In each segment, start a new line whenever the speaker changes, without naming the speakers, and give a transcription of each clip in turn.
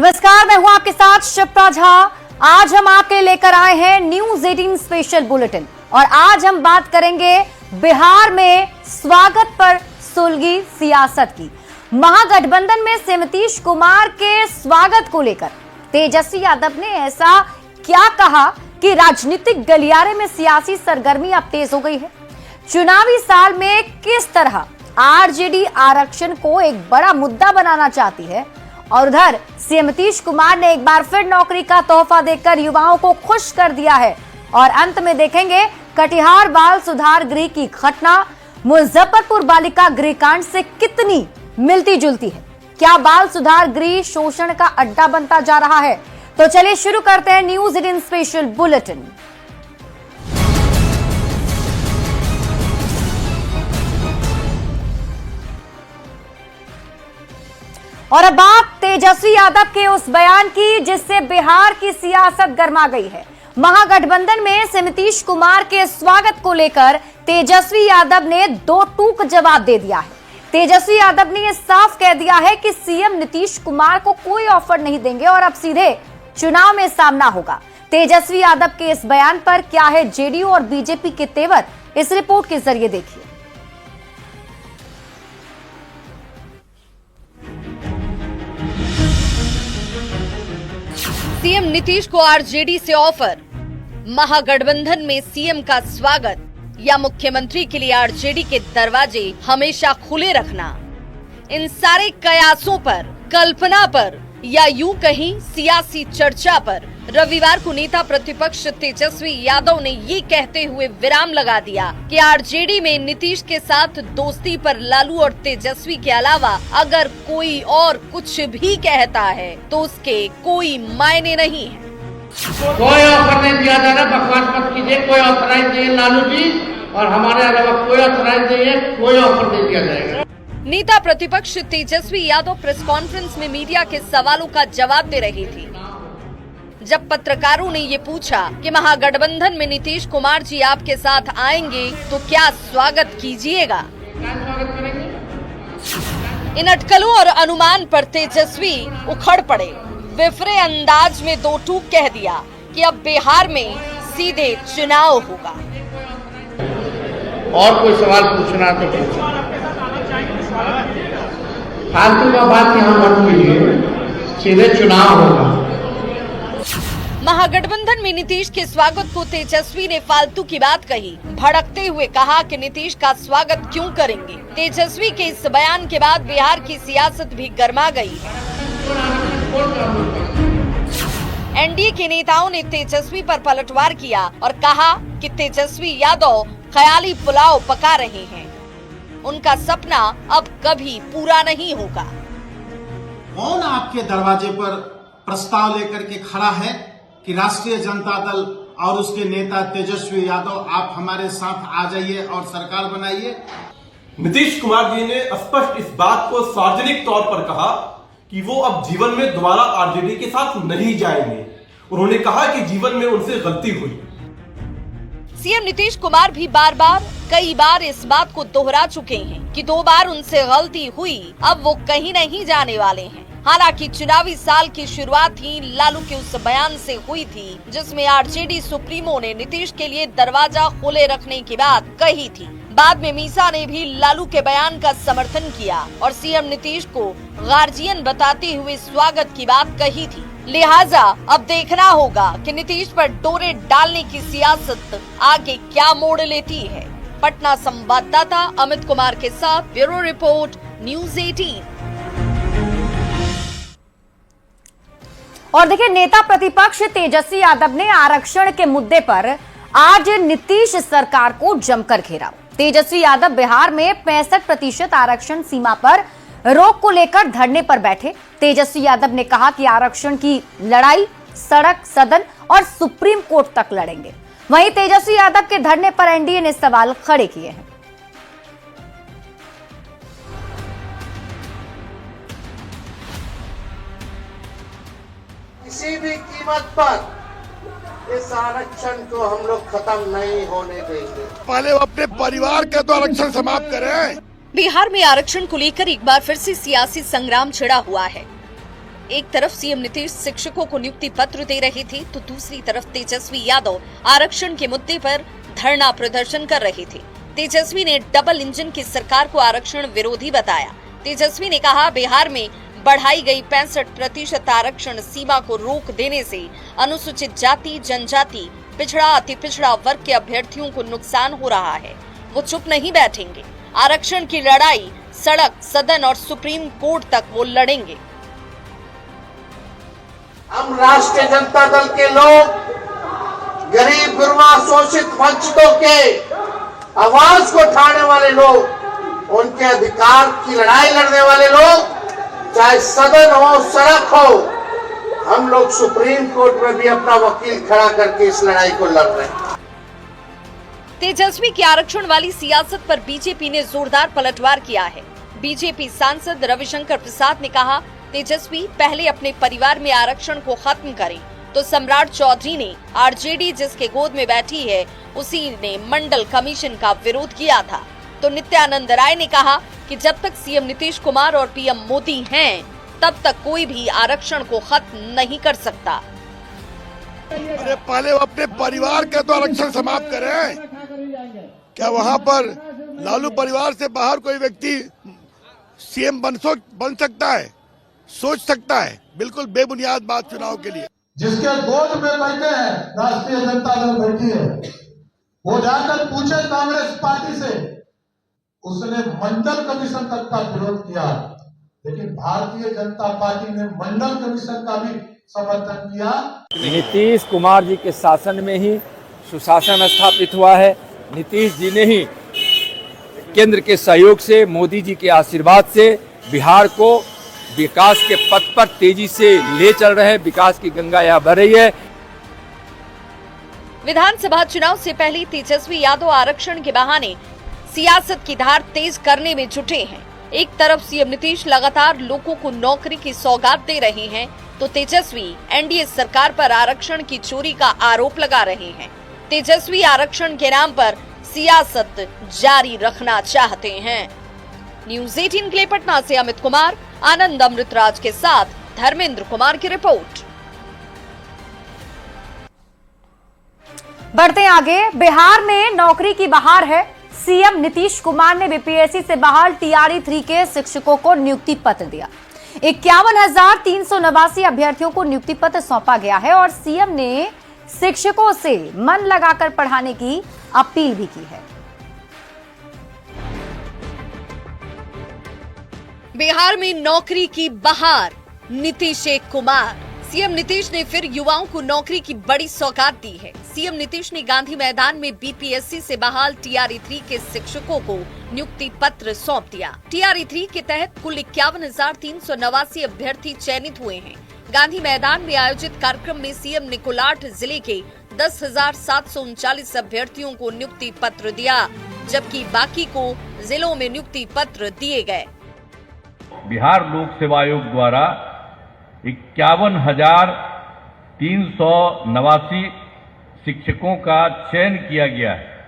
नमस्कार, मैं हूं आपके साथ शिप्रा झा। आज हम आपके लेकर आए हैं न्यूज 18 स्पेशल बुलेटिन और आज हम बात करेंगे बिहार में स्वागत पर सुलगी सियासत की। महागठबंधन में से नीतीश कुमार के स्वागत को लेकर तेजस्वी यादव ने ऐसा क्या कहा कि राजनीतिक गलियारे में सियासी सरगर्मी अब तेज हो गई है। चुनावी साल में किस तरह आरजेडी आरक्षण को एक बड़ा मुद्दा बनाना चाहती है और उधर सीएम नीतीश कुमार ने एक बार फिर नौकरी का तोहफा देकर युवाओं को खुश कर दिया है। और अंत में देखेंगे कटिहार बाल सुधार गृह की घटना मुजफ्फरपुर बालिका गृह कांड से कितनी मिलती जुलती है। क्या बाल सुधार गृह शोषण का अड्डा बनता जा रहा है? तो चलिए शुरू करते हैं न्यूज 18 स्पेशल बुलेटिन। और अब बात तेजस्वी यादव के उस बयान की जिससे बिहार की सियासत गर्मा गई है। महागठबंधन में से नीतीश कुमार के स्वागत को लेकर तेजस्वी यादव ने दो टूक जवाब दे दिया है। तेजस्वी यादव ने यह साफ कह दिया है कि सीएम नीतीश कुमार को कोई ऑफर नहीं देंगे और अब सीधे चुनाव में सामना होगा। तेजस्वी यादव के इस बयान पर क्या है जेडीयू और बीजेपी के तेवर, इस रिपोर्ट के जरिए देखिए।
सीएम नीतीश को आरजेडी से ऑफर, महागठबंधन में सीएम का स्वागत या मुख्यमंत्री के लिए आरजेडी के दरवाजे हमेशा खुले रखना। इन सारे कयासों पर, कल्पना पर या यूं कहीं सियासी चर्चा पर रविवार को नेता प्रतिपक्ष तेजस्वी यादव ने ये कहते हुए विराम लगा दिया कि आरजेडी में नीतीश के साथ दोस्ती पर लालू और तेजस्वी के अलावा अगर कोई और कुछ भी कहता है तो उसके कोई मायने नहीं है।
कोई ऑफर नहीं दिया जा रहा, बकवास मत कीजिए। कोई ऑथराइज नहीं है लालू जी, और हमारे अलावा कोई ऑथराइज नहीं है, कोई ऑफर नहीं दिया जाएगा।
नेता प्रतिपक्ष तेजस्वी यादव प्रेस कॉन्फ्रेंस में मीडिया के सवालों का जवाब दे रही थी। जब पत्रकारों ने ये पूछा कि महागठबंधन में नीतीश कुमार जी आपके साथ आएंगे तो क्या स्वागत कीजिएगा, इन अटकलों और अनुमान पर तेजस्वी उखड़ पड़े। विफरे अंदाज में दो टूक कह दिया कि अब बिहार में सीधे चुनाव होगा।
और कोई सवाल पूछना तो पूछो, फालतू का बात यहाँ मत कीजिए, सीधे चुनाव होगा।
महागठबंधन में नीतीश के स्वागत को तेजस्वी ने फालतू की बात कही, भड़कते हुए कहा कि नीतीश का स्वागत क्यों करेंगे। तेजस्वी के इस बयान के बाद बिहार की सियासत भी गर्मा गई है। एनडीए के नेताओं ने तेजस्वी पर पलटवार किया और कहा कि तेजस्वी यादव ख्याली पुलाव पका रहे हैं, उनका सपना अब कभी पूरा नहीं होगा।
कौन आपके दरवाजे पर प्रस्ताव लेकर के खड़ा है कि राष्ट्रीय जनता दल और उसके नेता तेजस्वी यादव आप हमारे साथ आ जाइए और सरकार बनाइए?
नीतीश कुमार जी ने स्पष्ट इस बात को सार्वजनिक तौर पर कहा कि वो अब जीवन में दोबारा आरजेडी के साथ नहीं जाएंगे। उन्होंने कहा कि जीवन में उनसे गलती हुई।
सीएम नीतीश कुमार भी कई बार इस बात को दोहरा चुके हैं कि 2 बार उनसे गलती हुई, अब वो कहीं नहीं जाने वाले हैं। हालांकि चुनावी साल की शुरुआत ही लालू के उस बयान से हुई थी जिसमें आरजेडी सुप्रीमो ने नीतीश के लिए दरवाजा खोले रखने की बात कही थी। बाद में मीसा ने भी लालू के बयान का समर्थन किया और सीएम नीतीश को गार्जियन बताते हुए स्वागत की बात कही थी। लिहाजा अब देखना होगा कि नीतीश पर डोरे डालने की सियासत आगे क्या मोड़ लेती है। पटना संवाददाता अमित कुमार के साथ ब्यूरो रिपोर्ट न्यूज 18।
और देखिए, नेता प्रतिपक्ष तेजस्वी यादव ने आरक्षण के मुद्दे पर आज नीतीश सरकार को जमकर घेरा। तेजस्वी यादव बिहार में 65% आरक्षण सीमा पर रोक को लेकर धरने पर बैठे। तेजस्वी यादव ने कहा कि आरक्षण की लड़ाई सड़क, सदन और सुप्रीम कोर्ट तक लड़ेंगे। वहीं तेजस्वी यादव के धरने पर एनडीए ने सवाल खड़े किए हैं।
किसी भी कीमत पर इस आरक्षण को हम लोग खत्म नहीं होने देंगे।
पहले अपने परिवार का तो आरक्षण समाप्त करें।
बिहार में आरक्षण को लेकर एक बार फिर से सियासी संग्राम छिड़ा हुआ है। एक तरफ सीएम नीतीश शिक्षकों को नियुक्ति पत्र दे रहे थे तो दूसरी तरफ तेजस्वी यादव आरक्षण के मुद्दे पर धरना प्रदर्शन कर रहे थे। तेजस्वी ने डबल इंजन की सरकार को आरक्षण विरोधी बताया। तेजस्वी ने कहा, बिहार में बढ़ाई गई 65% आरक्षण सीमा को रोक देने से अनुसूचित जाति, जनजाति, पिछड़ा, अति पिछड़ा वर्ग के अभ्यर्थियों को नुकसान हो रहा है। वो चुप नहीं बैठेंगे। आरक्षण की लड़ाई सड़क, सदन और सुप्रीम कोर्ट तक वो लड़ेंगे।
हम राष्ट्रीय जनता दल के लोग, गरीब, गुरबा, शोषित, वंचितों के आवाज को उठाने वाले लोग, उनके अधिकार की लड़ाई लड़ने वाले लोग, चाहे सदन हो, सड़क हो, हम लोग सुप्रीम कोर्ट में भी अपना वकील खड़ा करके इस लड़ाई को लड़ रहे हैं।
तेजस्वी की आरक्षण वाली सियासत पर बीजेपी ने जोरदार पलटवार किया है। बीजेपी सांसद रविशंकर प्रसाद ने कहा, तेजस्वी पहले अपने परिवार में आरक्षण को खत्म करें। तो सम्राट चौधरी ने, आरजेडी जिसके गोद में बैठी है, उसी ने मंडल कमीशन का विरोध किया था। तो नित्यानंद राय ने कहा कि जब तक सीएम नीतीश कुमार और पीएम मोदी हैं, तब तक कोई भी आरक्षण को खत्म नहीं कर सकता।
अरे पहले वो अपने परिवार का तो आरक्षण समाप्त करें। क्या वहाँ पर लालू परिवार से बाहर कोई व्यक्ति सीएम बन सकता है, सोच सकता है? बिल्कुल बेबुनियाद बात चुनाव के लिए।
जिसके गोद में बैठे हैं राष्ट्रीय जनता दल बैठी है, वो जाकर पूछे कांग्रेस पार्टी से, उसने मंडल कमीशन तक का विरोध किया, लेकिन भारतीय जनता पार्टी ने मंडल कमीशन का भी समर्थन किया।
नीतीश कुमार जी के शासन में ही सुशासन स्थापित हुआ है। नीतीश जी ने ही केंद्र के सहयोग से, मोदी जी के आशीर्वाद से बिहार को विकास के पथ पर तेजी से ले चल रहे हैं। विकास की गंगा यहाँ बह रही है।
विधानसभा चुनाव से पहले तेजस्वी यादव आरक्षण के बहाने सियासत की धार तेज करने में जुटे हैं। एक तरफ सीएम नीतीश लगातार लोगों को नौकरी की सौगात दे रहे हैं, तो तेजस्वी एनडीए सरकार पर आरक्षण की चोरी का आरोप लगा रहे हैं। तेजस्वी आरक्षण के नाम पर सियासत जारी रखना चाहते हैं। न्यूज़ 18 के लिए पटना से अमित कुमार, आनंद अमृतराज के साथ धर्मेंद्र कुमार की रिपोर्ट।
बढ़ते आगे, बिहार में नौकरी की बहार है। सीएम नीतीश कुमार ने बीपीएससी से बहाल TRE-3 के शिक्षकों को नियुक्ति पत्र दिया। 51,389 अभ्यर्थियों को नियुक्ति पत्र सौंपा गया है और सीएम ने शिक्षकों से मन लगाकर पढ़ाने की अपील भी की है।
बिहार में नौकरी की बहार, नीतीश कुमार। सीएम नीतीश ने फिर युवाओं को नौकरी की बड़ी सौगात दी है। सीएम नीतीश ने गांधी मैदान में बीपीएससी से बहाल TRE-3 के शिक्षकों को नियुक्ति पत्र सौंप दिया। TRE-3 के तहत कुल 51,389 अभ्यर्थी चयनित हुए हैं। गांधी मैदान में आयोजित कार्यक्रम में सीएम ने कोलाट जिले के 10,739 अभ्यर्थियों को नियुक्ति पत्र दिया, जबकि बाकी को जिलों में नियुक्ति पत्र दिए गए।
बिहार लोक सेवा आयोग द्वारा 51,389 शिक्षकों का चयन किया गया है,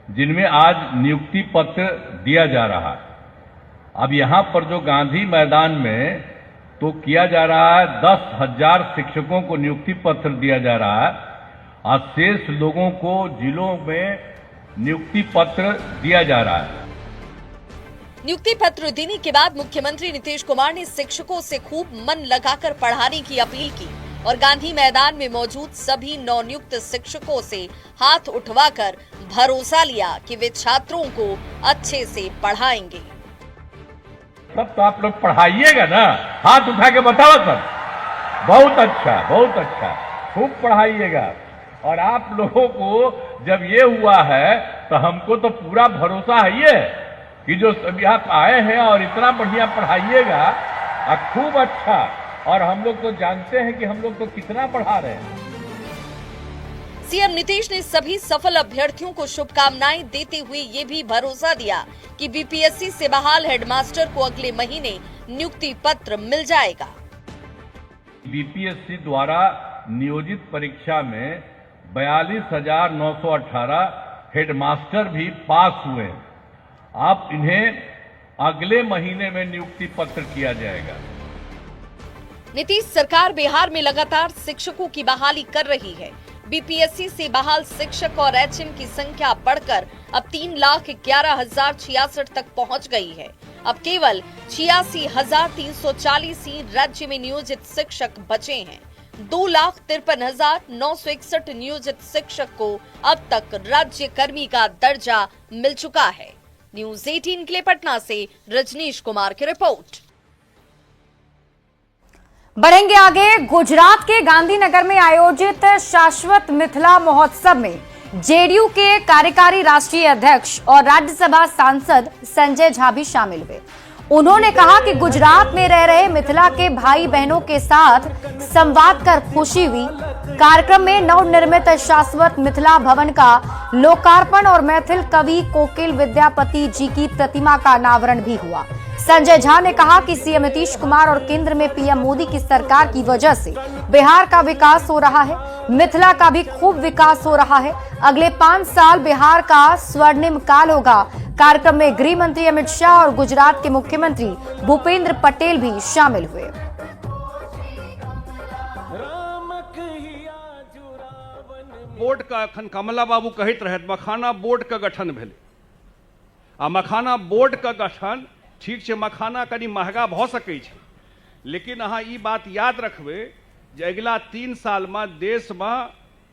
जिनमें आज नियुक्ति पत्र दिया जा रहा है। अब यहाँ पर जो गांधी मैदान में तो किया जा रहा है, 10,000 शिक्षकों को नियुक्ति पत्र दिया जा रहा है और शेष लोगों को जिलों में नियुक्ति पत्र दिया जा रहा है।
नियुक्ति पत्र देने के बाद मुख्यमंत्री नीतीश कुमार ने शिक्षकों से खूब मन लगाकर पढ़ाने की अपील की और गांधी मैदान में मौजूद सभी नवनियुक्त शिक्षकों से हाथ उठवाकर भरोसा लिया कि वे छात्रों को अच्छे से पढ़ाएंगे।
तब तो आप लोग पढ़ाइएगा ना, हाथ उठा के बताओ सब। बहुत अच्छा, खूब पढ़ाइएगा। और आप लोगों को जब ये हुआ है तो हमको तो पूरा भरोसा है ये कि जो सब यहाँ आए हैं और इतना बढ़िया पढ़ाइएगा और खूब अच्छा। और हम लोग तो जानते हैं कि हम लोग तो कितना पढ़ा रहे हैं।
सीएम नीतीश ने सभी सफल अभ्यर्थियों को शुभकामनाएं देते हुए ये भी भरोसा दिया कि बीपीएससी से बहाल हेडमास्टर को अगले महीने नियुक्ति पत्र मिल जाएगा।
बीपीएससी द्वारा नियोजित परीक्षा में 42,918 हेडमास्टर भी पास हुए। अब इन्हें अगले महीने में नियुक्ति पत्र किया जाएगा।
नीतीश सरकार बिहार में लगातार शिक्षकों की बहाली कर रही है। बीपीएससी से बहाल शिक्षक और एचएम की संख्या बढ़कर अब 3,11,066 तक पहुंच गई है। अब केवल 86,340 ही राज्य में नियोजित शिक्षक बचे हैं। 2,53,961 नियोजित शिक्षक को अब तक राज्य कर्मी का दर्जा मिल चुका है। न्यूज 18 के लिए पटना से रजनीश कुमार की रिपोर्ट।
बढ़ेंगे आगे। गुजरात के गांधीनगर में आयोजित शाश्वत मिथिला महोत्सव में जेडीयू के कार्यकारी राष्ट्रीय अध्यक्ष और राज्यसभा सांसद संजय झा भी शामिल हुए। उन्होंने कहा कि गुजरात में रह रहे मिथिला के भाई बहनों के साथ संवाद कर खुशी हुई। कार्यक्रम में नवनिर्मित शाश्वत मिथिला भवन का लोकार्पण और मैथिल कवि कोकिल विद्यापति जी की प्रतिमा का अनावरण भी हुआ। संजय झा ने कहा कि सीएम नीतीश कुमार और केंद्र में पीएम मोदी की सरकार की वजह से बिहार का विकास हो रहा है, मिथिला का भी खूब विकास हो रहा है। अगले 5 साल बिहार का स्वर्णिम काल होगा। कार्यक्रम में गृह मंत्री अमित शाह और गुजरात के मुख्यमंत्री भूपेंद्र पटेल भी शामिल हुए।
बोर्ड का अखन कमला बाबू कहते रहे मखाना बोर्ड का गठन भेले आ मखाना बोर्ड का गठन ठीक है। मखाना कनी महंगा भ सकै छै, लेकिन अहाँ ई बात याद रखबे जे अगला 3 साल में देश में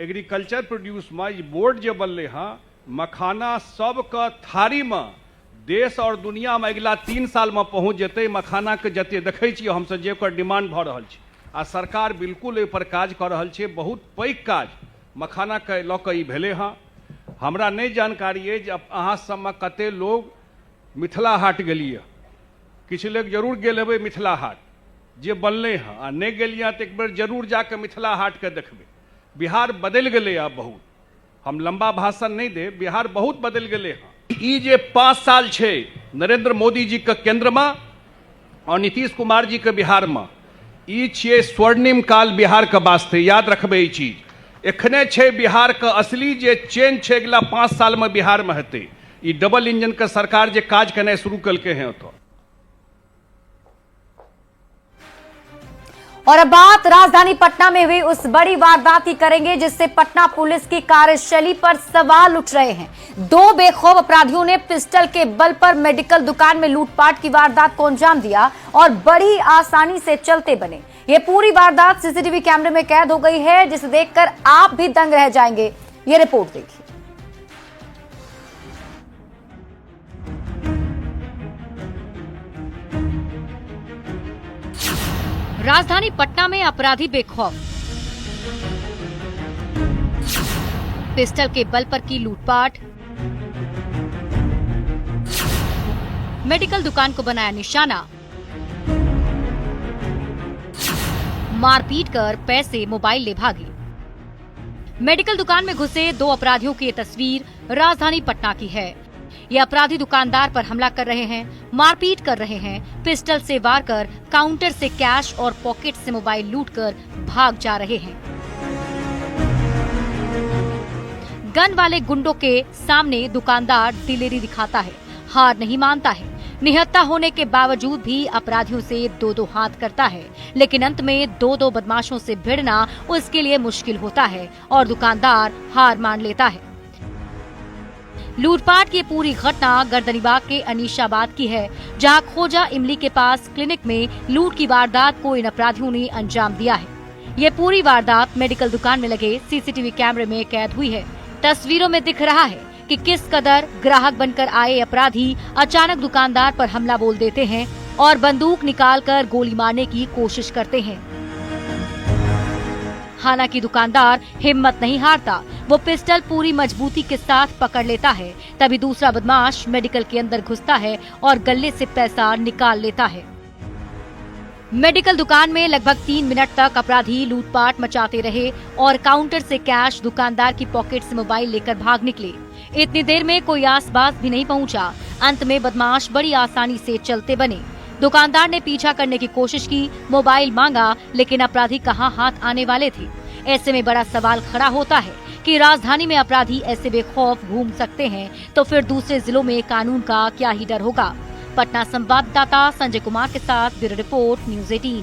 एग्रीकल्चर प्रोड्यूस में ई बोर्ड जो बनले हाँ मखाना सबके थारी में देश और दुनिया में अगला 3 साल में पहुँच जेतै। मखाना के जते देखै छी हम सब जे ओकर डिमांड भ रहल छै आ सरकार बिल्कुल एहि पर काज कर रहल छै। बहुत पैघ काज मखाना के लऽ कऽ ई भेलै हाँ। हमरा नहीं जानकारी है जे अहाँ सबमे कते लोग मिथिला हाट गेलिए। किछु लोग जरूर गेल हेबै मिथिला हाट जे बनले हाँ आ नहीं गेलिए तो एक बेर जरूर जाके मिथिला हाट के देखबे। बिहार बदल गए अब बहुत। हम लंबा भाषण नहीं दे, बिहार बहुत बदल गए हाँ। ई जे 5 साल छे नरेंद्र मोदी जी के केंद्र में और नीतीश कुमार जी के बिहार में, ई छे स्वर्णिम काल बिहार के वास्ते। याद रखबे ई चीज। एखने छे बिहार के असली जे चेंज छे अगला 5 साल में बिहार में हेतै। ई डबल इंजन के सरकार जे काज करना शुरू कलके हैं तो।
और अब बात राजधानी पटना में हुई उस बड़ी वारदात की करेंगे जिससे पटना पुलिस की कार्यशैली पर सवाल उठ रहे हैं। 2 बेखौफ अपराधियों ने पिस्टल के बल पर मेडिकल दुकान में लूटपाट की वारदात को अंजाम दिया और बड़ी आसानी से चलते बने। ये पूरी वारदात सीसीटीवी कैमरे में कैद हो गई है, जिसे देखकर आप भी दंग रह जाएंगे। ये रिपोर्ट देखिए।
राजधानी पटना में अपराधी बेखौफ, पिस्टल के बल पर की लूटपाट, मेडिकल दुकान को बनाया निशाना, मारपीट कर पैसे मोबाइल ले भागे। मेडिकल दुकान में घुसे 2 अपराधियों की ये तस्वीर राजधानी पटना की है। ये अपराधी दुकानदार पर हमला कर रहे हैं, मारपीट कर रहे हैं, पिस्टल से वार कर काउंटर से कैश और पॉकेट से मोबाइल लूटकर भाग जा रहे हैं। गन वाले गुंडों के सामने दुकानदार दिलेरी दिखाता है, हार नहीं मानता है। निहत्था होने के बावजूद भी अपराधियों से 2-2 हाथ करता है, लेकिन अंत में 2-2 बदमाशों से भिड़ना उसके लिए मुश्किल होता है और दुकानदार हार मान लेता है। लूटपाट की पूरी घटना गर्दनीबाग के अनीशाबाद की है, जहां खोजा इमली के पास क्लिनिक में लूट की वारदात को इन अपराधियों ने अंजाम दिया है। ये पूरी वारदात मेडिकल दुकान में लगे सीसीटीवी कैमरे में कैद हुई है। तस्वीरों में दिख रहा है कि किस कदर ग्राहक बनकर आए अपराधी अचानक दुकानदार पर हमला बोल देते हैं और बंदूक निकालकर गोली मारने की कोशिश करते हैं। हालांकि दुकानदार हिम्मत नहीं हारता, वो पिस्टल पूरी मजबूती के साथ पकड़ लेता है। तभी दूसरा बदमाश मेडिकल के अंदर घुसता है और गले से पैसा निकाल लेता है। मेडिकल दुकान में लगभग 3 मिनट तक अपराधी लूटपाट मचाते रहे और काउंटर से कैश, दुकानदार की पॉकेट से मोबाइल लेकर भाग निकले। इतनी देर में कोई आसपास भी नहीं पहुंचा। अंत में बदमाश बड़ी आसानी से चलते बने। दुकानदार ने पीछा करने की कोशिश की, मोबाइल मांगा, लेकिन अपराधी कहां हाथ आने वाले थे। ऐसे में बड़ा सवाल खड़ा होता है कि राजधानी में अपराधी ऐसे बेखौफ घूम सकते हैं तो फिर दूसरे जिलों में कानून का क्या ही डर होगा। पटना संवाददाता संजय कुमार के साथ ब्यूरो रिपोर्ट, न्यूज 18।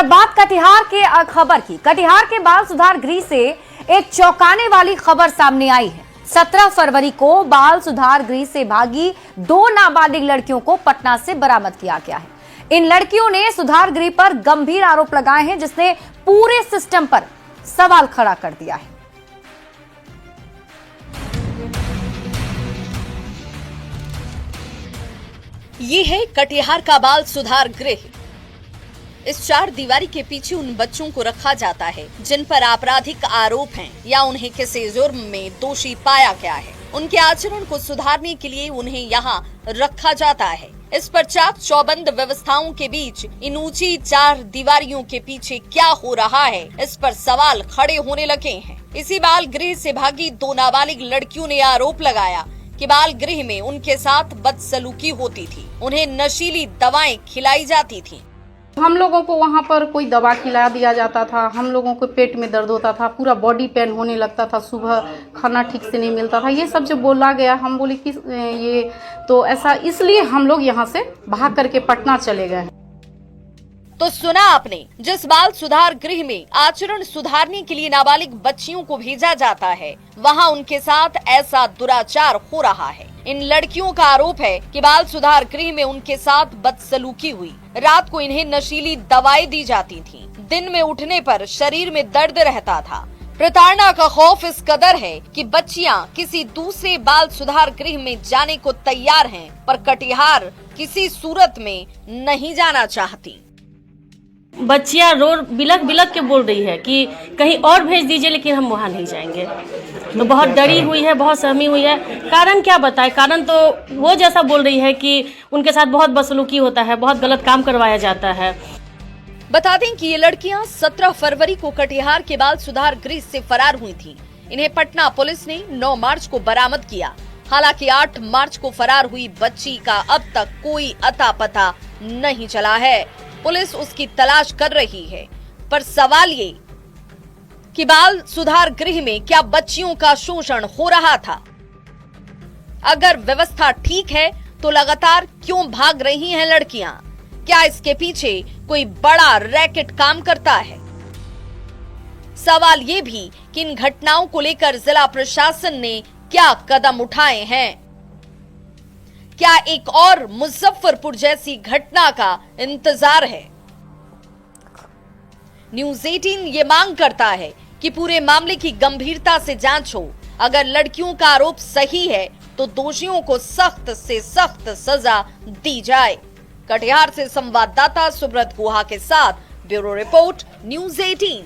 बात कटिहार के खबर की। कटिहार के बाल सुधार गृह से एक चौंकाने वाली खबर सामने आई है। 17 फरवरी को बाल सुधार गृह से भागी 2 नाबालिग लड़कियों को पटना से बरामद किया गया है। इन लड़कियों ने सुधार गृह पर गंभीर आरोप लगाए हैं, जिसने पूरे सिस्टम पर सवाल खड़ा कर दिया है।
ये है कटिहार का बाल सुधार गृह। इस 4 दीवारी के पीछे उन बच्चों को रखा जाता है जिन पर आपराधिक आरोप हैं या उन्हें किसी जुर्म में दोषी पाया गया है। उनके आचरण को सुधारने के लिए उन्हें यहाँ रखा जाता है। इस पर चाक चौबंद व्यवस्थाओं के बीच इन ऊंची 4 दीवारियों के पीछे क्या हो रहा है, इस पर सवाल खड़े होने लगे हैं। इसी बाल गृह से भागी 2 नाबालिग लड़कियों ने आरोप लगाया कि बाल गृह में उनके साथ बदसलूकी होती थी, उन्हें नशीली दवाएं खिलाई जाती थी।
हम लोगों को वहाँ पर कोई दवा खिला दिया जाता था, हम लोगों को पेट में दर्द होता था, पूरा बॉडी पेन होने लगता था, सुबह खाना ठीक से नहीं मिलता था। ये सब जो बोला गया, हम बोले कि ये तो ऐसा, इसलिए हम लोग यहाँ से भाग करके पटना चले गए।
तो सुना आपने, जिस बाल सुधार गृह में आचरण सुधारने के लिए नाबालिग बच्चियों को भेजा जाता है, वहाँ उनके साथ ऐसा दुराचार हो रहा है। इन लड़कियों का आरोप है कि बाल सुधार गृह में उनके साथ बदसलूकी हुई। रात को इन्हें नशीली दवाएं दी जाती थीं। दिन में उठने पर शरीर में दर्द रहता था। प्रताड़ना का खौफ इस कदर है कि बच्चियां किसी दूसरे बाल सुधार गृह में जाने को तैयार हैं, पर कटिहार किसी सूरत में नहीं जाना चाहती।
बच्चियां रो बिलक बिलक के बोल रही है कि कहीं और भेज दीजिए, लेकिन हम वहाँ नहीं जाएंगे। तो बहुत डरी हुई है, बहुत सहमी हुई है। कारण क्या बताए? कारण तो वो जैसा बोल रही है कि उनके साथ बहुत बदसलूकी होता है, बहुत गलत काम करवाया जाता है।
बता दें कि ये लड़कियां 17 फरवरी को कटिहार के बाल सुधार गृह से फरार हुई थीं। इन्हें पटना पुलिस ने 9 मार्च को बरामद किया। हालांकि 8 मार्च को फरार हुई बच्ची का अब तक कोई अता पता नहीं चला है। पुलिस उसकी तलाश कर रही है, पर सवाल ये कि बाल सुधार गृह में क्या बच्चियों का शोषण हो रहा था? अगर व्यवस्था ठीक है तो लगातार क्यों भाग रही हैं लड़कियां? क्या इसके पीछे कोई बड़ा रैकेट काम करता है? सवाल ये भी कि इन घटनाओं को लेकर जिला प्रशासन ने क्या कदम उठाए हैं? क्या एक और मुजफ्फरपुर जैसी घटना का इंतजार है? न्यूज़ 18 ये मांग करता है कि पूरे मामले की गंभीरता से जांच हो। अगर लड़कियों का आरोप सही है तो दोषियों को सख्त से सख्त सजा दी जाए। कटिहार से संवाददाता सुब्रत गुहा के साथ ब्यूरो रिपोर्ट, न्यूज़ 18।